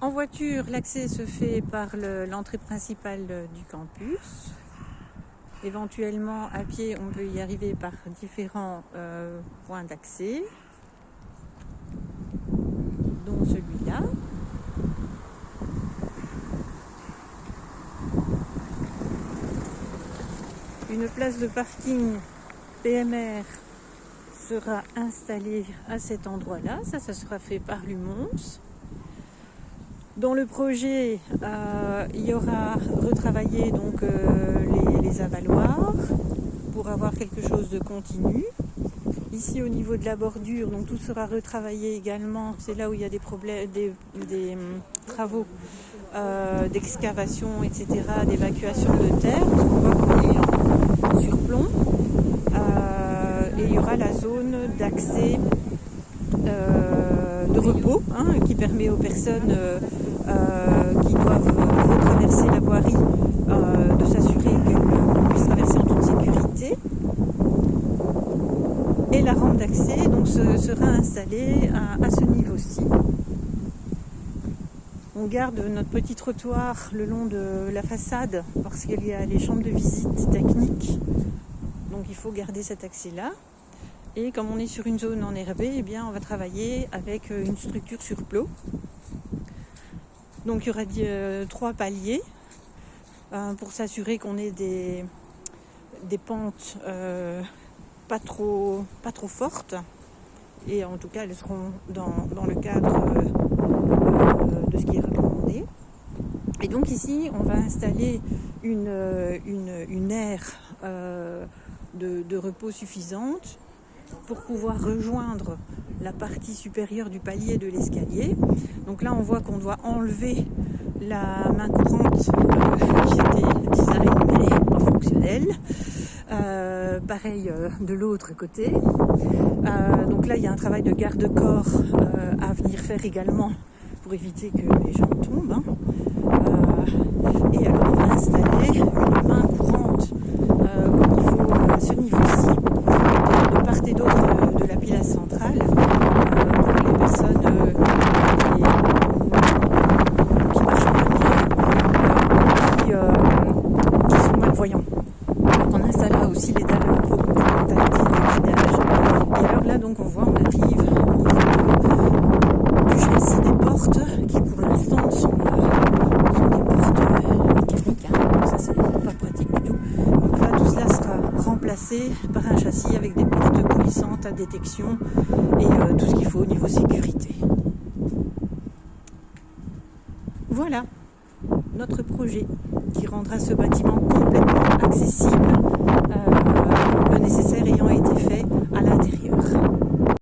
En voiture, l'accès se fait par l'entrée principale du campus. Éventuellement, à pied, on peut y arriver par différents points d'accès, dont celui-là. Une place de parking PMR sera installée à cet endroit-là. Ça sera fait par l'UMONS. Dans le projet, il y aura retravaillé donc les avaloirs pour avoir quelque chose de continu. Ici, au niveau de la bordure, donc tout sera retravaillé également. C'est là où il y a des problèmes, des travaux d'excavation, etc., d'évacuation de terre. Parce qu'on voit qu'on est en surplomb. Et il y aura la zone d'accès de repos, qui permet aux personnes qui doivent retraverser la voirie de s'assurer qu'elles puissent traverser en toute sécurité. Et la rampe d'accès donc sera installée à ce niveau-ci. On garde notre petit trottoir le long de la façade parce qu'il y a les chambres de visite techniques. Donc il faut garder cet accès-là. Et comme on est sur une zone enherbée, eh bien on va travailler avec une structure sur plot. Donc il y aura 3 paliers pour s'assurer qu'on ait des pentes pas trop fortes. Et en tout cas, elles seront dans le cadre de ce qui est recommandé. Et donc ici, on va installer une aire de repos suffisante pour pouvoir rejoindre la partie supérieure du palier de l'escalier. Donc là, on voit qu'on doit enlever la main courante qui était design mais pas fonctionnelle. Pareil de l'autre côté. Donc là, il y a un travail de garde-corps à venir faire également pour éviter que les gens tombent. Et alors, on va installer une main courante à ce niveau-ci, de part et d'autre de la pilasse centrale, pour les personnes qui marchent en qui sont malvoyants. Donc on installera aussi les dalles tactiles de guidage. Et alors là, donc on voit, on arrive au niveau du châssis des portes, qui pour l'instant sont des portes mécaniques. Donc ça, c'est pas pratique du tout. Donc là, tout cela sera remplacé par un châssis avec des portes coulissantes à détection et tout ce qu'il faut au niveau sécurité. Voilà notre projet qui rendra ce bâtiment complètement